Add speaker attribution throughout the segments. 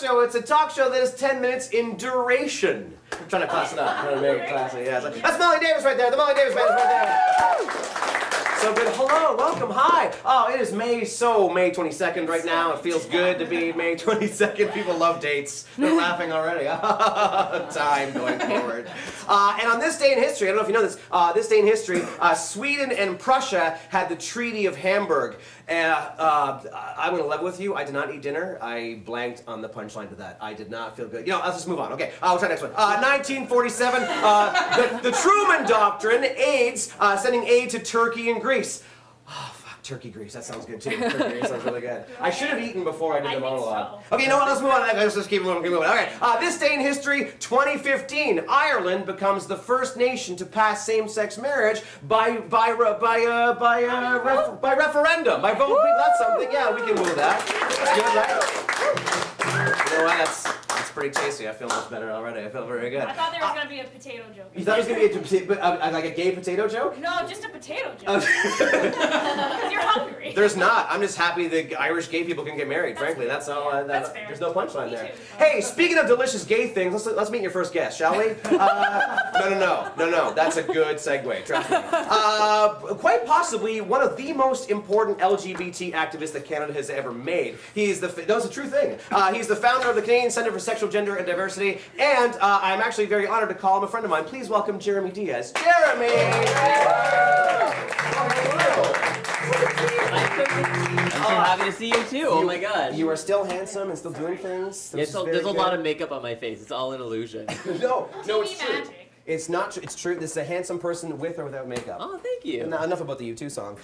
Speaker 1: show. It's a talk show that is 10 minutes in duration. I'm trying to class it up. I'm trying to make it classy. Yeah, it's like, that's Molly Davis right there. The Molly Davis band is right there. So good. Hello. Welcome. Hi. Oh, it is May 22nd right now. It feels good to be May 22nd. People love dates. They're laughing already. Time going forward. And on this day in history, I don't know if you know this, this day in history, Sweden and Prussia had the Treaty of Hamburg. And I'm going to level with you. I did not eat dinner. I blanked on the punchline to that. I did not feel good. You know, let's just move on. Okay, we'll try next one. 1947, the Truman Doctrine aids, sending aid to Turkey and Greece. Oh, fuck, Turkey, Greece. That sounds good, too. Turkey, Greece sounds really good. I should have eaten before I did the monologue. So. Okay, you know what? Let's move on. Let's just keep moving. Okay, this day in history, 2015, Ireland becomes the first nation to pass same-sex marriage by referendum, by vote. That's something. Yeah, we can move that. That's good, right? You know what? That's pretty tasty. I feel much better already. I feel very good.
Speaker 2: I thought there was going to be a potato joke.
Speaker 1: You thought it was going to be like a gay potato joke?
Speaker 2: No, just a potato joke. Because you're hungry.
Speaker 1: There's not. I'm just happy that Irish gay people can get married, frankly. That's all.
Speaker 2: That's fair.
Speaker 1: There's no punchline there.
Speaker 2: Too.
Speaker 1: Hey, speaking of delicious gay things, let's meet your first guest, shall we? No. That's a good segue. Trust me. Quite possibly one of the most important LGBT activists that Canada has ever made. That's a true thing. He's the founder of the Canadian Centre for Sexual Gender and Diversity, and I'm actually very honored to call him a friend of mine. Please welcome Jeremy Diaz. Jeremy!
Speaker 3: I'm so happy to see you too. Oh my god.
Speaker 1: You are still handsome and still doing things.
Speaker 3: There's a lot of makeup on my face. It's all an illusion.
Speaker 1: No, it's true.
Speaker 2: Magic.
Speaker 1: It's not true. It's true. This is a handsome person with or without makeup.
Speaker 3: Oh, thank you.
Speaker 1: Now, enough about the U2 song.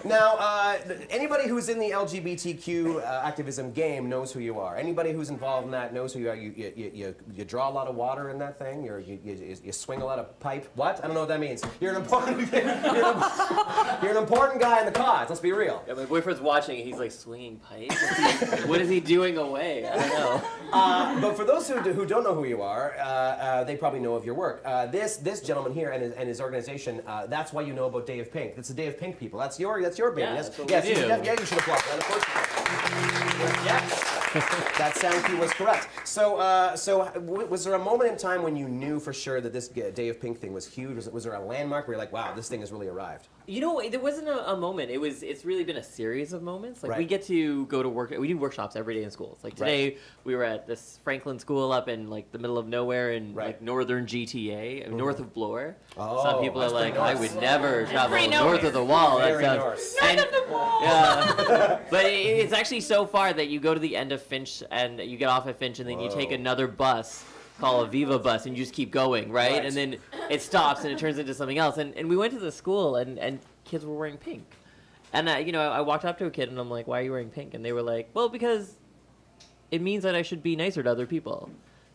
Speaker 1: Now, anybody who's in the LGBTQ activism game knows who you are. Anybody who's involved in that knows who you are. You draw a lot of water in that thing. You swing a lot of pipe. What? I don't know what that means. You're an important. You're an important guy in the cause. Let's be real.
Speaker 3: Yeah, my boyfriend's watching and he's like swinging pipe. What is he doing away? I don't know.
Speaker 1: But for those who don't know who you are, they probably know of your work. This gentleman here and his organization, that's why you know about Day of Pink. It's the Day of Pink people. That's your baby.
Speaker 3: Yeah, that's what we do.
Speaker 1: Yeah, you should applaud that. Of course. Yes. That sound cue was correct. So was there a moment in time when you knew for sure that this Day of Pink thing was huge? Was there a landmark where you're like, wow, this thing has really arrived?
Speaker 3: You know, there wasn't a moment. It's really been a series of moments. Like, we get to go to work. We do workshops every day in schools. Like today, we were at this Franklin school up in like the middle of nowhere in like northern GTA, north of Bloor.
Speaker 1: Oh,
Speaker 3: some people are like, I would never travel
Speaker 2: pretty
Speaker 3: north of the wall.
Speaker 1: Very
Speaker 3: That
Speaker 1: north.
Speaker 3: sounds.
Speaker 2: North of the wall.
Speaker 3: Yeah, but it's actually so far that you go to the end of Finch and you get off at Finch and then you take another bus called a Viva bus and you just keep going, right? And then it stops and it turns into something else. And we went to the school and kids were wearing pink. And I walked up to a kid and I'm like, why are you wearing pink? And they were like, well, because it means that I should be nicer to other people.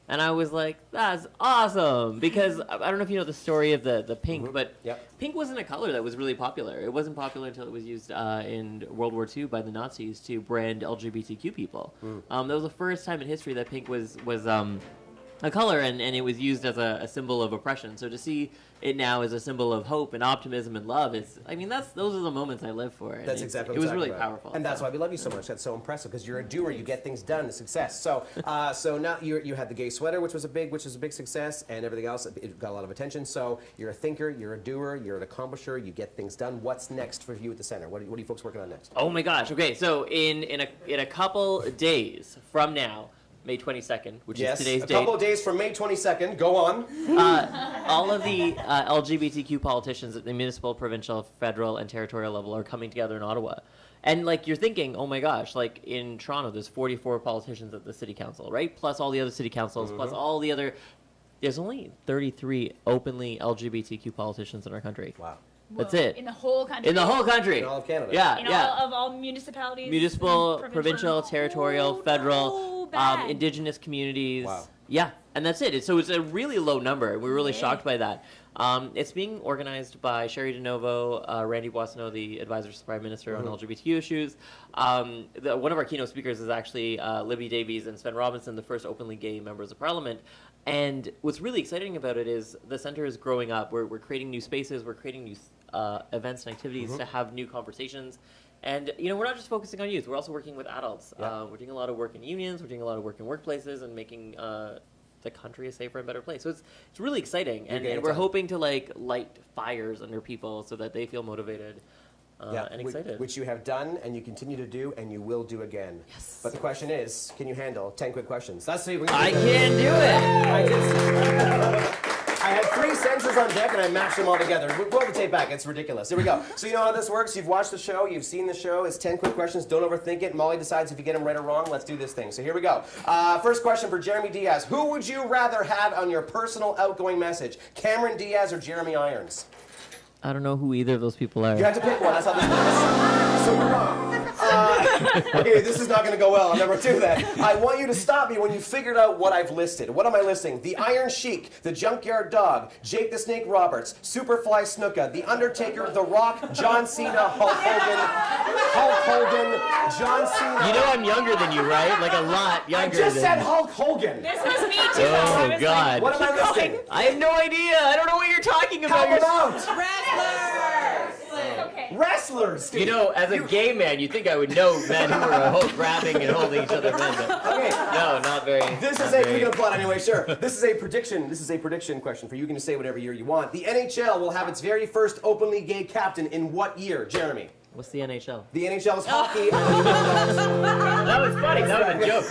Speaker 3: And I was like, that's awesome. Because I don't know if you know the story of the pink, but pink wasn't a color that was really popular. It wasn't popular until it was used in World War II by the Nazis to brand LGBTQ people. That was the first time in history that pink was a color, and it was used as a symbol of oppression. So to see it now as a symbol of hope and optimism and love those are the moments I live for.
Speaker 1: That's exactly
Speaker 3: it
Speaker 1: what
Speaker 3: was
Speaker 1: I'm
Speaker 3: really
Speaker 1: talking about.
Speaker 3: powerful.
Speaker 1: And that's why we love you so much. That's so impressive because you're a doer. You get things done. Success. So now you had the gay sweater, which was a big success, and everything else. It got a lot of attention. So you're a thinker, you're a doer, you're an accomplisher. You get things done. What's next for you at the center? What are you folks working on next?
Speaker 3: Oh my gosh. Okay, so in a couple days from now, May 22nd, which is today's date.
Speaker 1: A couple of days from May 22nd. Go on.
Speaker 3: All of the LGBTQ politicians at the municipal, provincial, federal, and territorial level are coming together in Ottawa. And, like, you're thinking, oh my gosh, like, in Toronto, there's 44 politicians at the city council, right? Plus all the other city councils, plus all the other... There's only 33 openly LGBTQ politicians in our country.
Speaker 1: Wow.
Speaker 3: That's it.
Speaker 2: In the whole country?
Speaker 3: In the whole country.
Speaker 1: In all of Canada.
Speaker 3: Yeah,
Speaker 2: In all municipalities?
Speaker 3: Municipal, provincial, territorial, federal, indigenous communities.
Speaker 1: Wow.
Speaker 3: Yeah, and that's it. So it's a really low number. We're really shocked by that. It's being organized by Sherry DeNovo, Randy Boissonneau, the advisor to the Prime Minister on LGBTQ issues. One of our keynote speakers is actually Libby Davies and Sven Robinson, the first openly gay members of Parliament. And what's really exciting about it is the center is growing up. We're creating new spaces. We're creating new events and activities to have new conversations. And we're not just focusing on youth. We're also working with adults.
Speaker 1: Yeah.
Speaker 3: We're doing a lot of work in unions. We're doing a lot of work in workplaces and making the country a safer and better place. So it's really exciting. And we're hoping to light fires under people so that they feel motivated and excited.
Speaker 1: Which you have done, and you continue to do, and you will do again.
Speaker 3: Yes.
Speaker 1: But the question is, can you handle 10 quick questions? That's the
Speaker 3: I can do it.
Speaker 1: I had 3 sentences on deck, and I mashed them all together. Roll the tape back. It's ridiculous. Here we go. So you know how this works. You've watched the show. You've seen the show. It's 10 quick questions. Don't overthink it. Molly decides if you get them right or wrong. Let's do this thing. So here we go. First question for Jeremy Diaz. Who would you rather have on your personal outgoing message? Cameron Diaz or Jeremy Irons?
Speaker 3: I don't know who either of those people are.
Speaker 1: You have to pick one. That's how this works. So you're wrong. Okay, this is not going to go well. I'll never do that. I want you to stop me when you figured out what I've listed. What am I listing? The Iron Sheik, the Junkyard Dog, Jake the Snake Roberts, Superfly Snuka, The Undertaker, The Rock, John Cena, Hulk Hogan, John Cena.
Speaker 3: You know I'm younger than you, right? Like a lot younger.
Speaker 1: I just said Hulk Hogan.
Speaker 2: This was me too.
Speaker 3: Oh, God.
Speaker 1: What am I listing?
Speaker 3: I have no idea. I don't know what you're talking about.
Speaker 1: Help him out.
Speaker 2: Okay.
Speaker 1: Wrestlers.
Speaker 3: As a gay man, you'd think I would know men who are grabbing and holding each other men. But
Speaker 1: Okay.
Speaker 3: no, not very.
Speaker 1: This is you're gonna plot anyway, sure. This is a prediction question for you. You can say whatever year you want. The NHL will have its very first openly gay captain in what year, Jeremy?
Speaker 3: What's the NHL?
Speaker 1: The NHL is hockey.
Speaker 3: That was funny. That was a joke.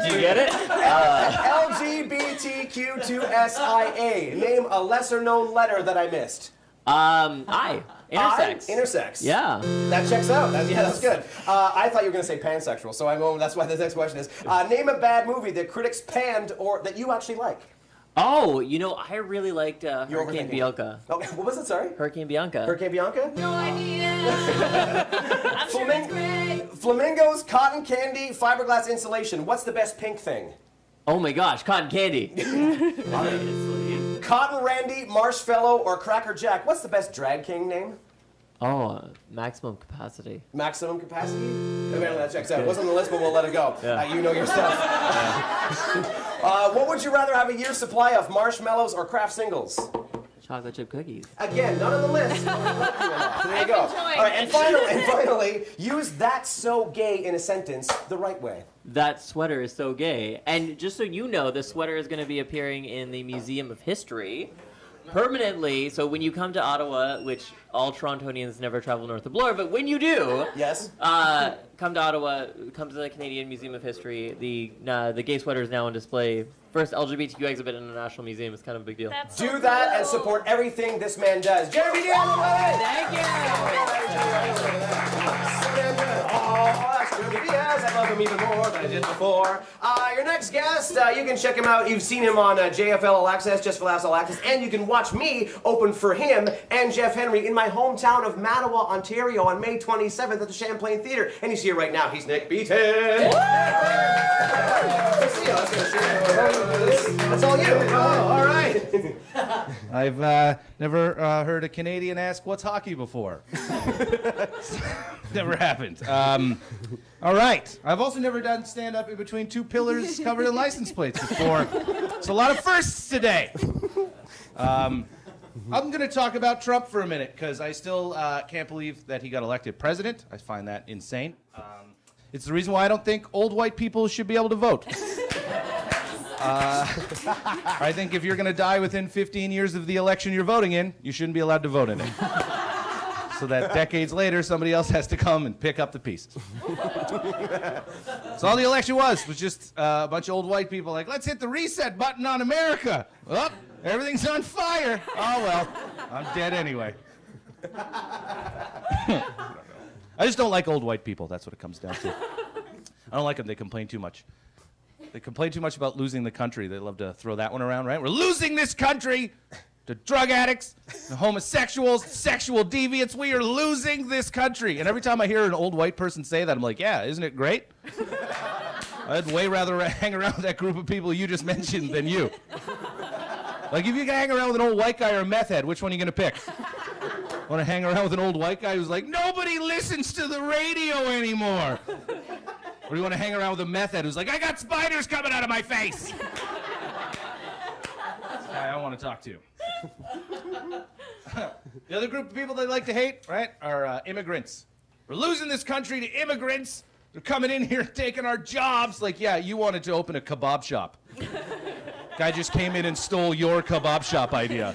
Speaker 3: Did you get it?
Speaker 1: LGBTQ2SIA. Name a lesser known letter that I missed.
Speaker 3: I. Intersex.
Speaker 1: Intersex.
Speaker 3: Yeah.
Speaker 1: That checks out. That's good. I thought you were going to say pansexual, so that's why the next question is, name a bad movie that critics panned or that you actually like.
Speaker 3: Oh, I really liked Hurricane
Speaker 1: overthinking.
Speaker 3: Bianca.
Speaker 1: Okay, what was it, sorry?
Speaker 3: Hurricane Bianca.
Speaker 1: Hurricane Bianca?
Speaker 2: No idea. I'm sure it's great.
Speaker 1: Flamingos, cotton candy, fiberglass insulation. What's the best pink thing?
Speaker 3: Oh my gosh, cotton candy.
Speaker 1: Cotton Randy, Marshmallow, or Cracker Jack. What's the best drag king name?
Speaker 3: Oh, maximum capacity.
Speaker 1: Maximum capacity? Apparently that checks out. It wasn't on the list, but we'll let it go.
Speaker 3: Yeah.
Speaker 1: You know your stuff. What would you rather have a year's supply of, marshmallows or craft singles?
Speaker 3: Chocolate chip cookies.
Speaker 1: Again, not on the list. So there you go.
Speaker 2: I'm enjoying
Speaker 1: All right, and
Speaker 2: it.
Speaker 1: finally, use "that's so gay" in a sentence the right way.
Speaker 3: That sweater is so gay. And just so you know, the sweater is going to be appearing in the Museum of History permanently. So when you come to Ottawa, which all Torontonians never travel north of Bloor, but when you do,
Speaker 1: Yes.
Speaker 3: come to Ottawa, come to the Canadian Museum of History. The gay sweater is now on display. First LGBTQ exhibit in the National Museum. It's kind of a big deal.
Speaker 2: That's
Speaker 1: Do
Speaker 2: so
Speaker 1: that
Speaker 2: cool.
Speaker 1: and support everything this man does. Jeremy Diaz,
Speaker 3: Thank you.
Speaker 1: Oh, that's Jeremy Diaz. I love him even more than I did before. Your next guest, you can check him out. You've seen him on JFL All Access, Just for Laughs All Access, and you can watch me open for him and Jeff Henry in my hometown of Mattawa, Ontario on May 27th at the Champlain Theatre. And he's here right now. He's Nick Beaton. That's all you. Oh, all right.
Speaker 4: I've never heard a Canadian ask, "What's hockey?" before. Never happened. All right. I've also never done stand-up in between two pillars covered in license plates before. It's a lot of firsts today. I'm going to talk about Trump for a minute because I still can't believe that he got elected president. I find that insane. It's the reason why I don't think old white people should be able to vote. I think if you're going to die within 15 years of the election you're voting in, you shouldn't be allowed to vote in it. So that decades later, somebody else has to come and pick up the pieces. So all the election was just a bunch of old white people like, let's hit the reset button on America. Oh, everything's on fire. Oh, well, I'm dead anyway. I just don't like old white people. That's what it comes down to. I don't like them. They complain too much. They complain too much about losing the country. They love to throw that one around, right? We're losing this country to drug addicts, to homosexuals, sexual deviants. We are losing this country. And every time I hear an old white person say that, I'm like, yeah, isn't it great? I'd way rather hang around with that group of people you just mentioned than you. Like, if you can hang around with an old white guy or a meth head, which one are you going to pick? Want to hang around with an old white guy who's like, nobody listens to the radio anymore? Or do you want to hang around with a meth head who's like, I got spiders coming out of my face? That's the guy I want to talk to. The other group of people they like to hate, right, are immigrants. We're losing this country to immigrants. They're coming in here and taking our jobs. Like, yeah, you wanted to open a kebab shop. Guy just came in and stole your kebab shop idea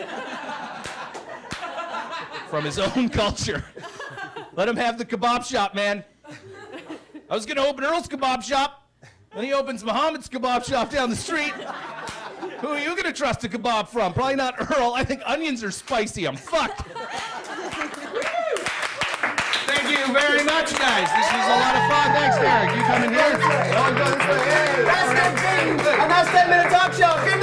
Speaker 4: from his own culture. Let him have the kebab shop, man. I was gonna open Earl's kebab shop, then he opens Muhammad's kebab shop down the street. Who are you gonna trust a kebab from? Probably not Earl. I think onions are spicy. I'm fucked. Thank you very much, guys. This was a lot of fun. Thanks, Derek. You coming here?
Speaker 1: That's Nick Beaton, and that's 10 Minute Talk Show. Good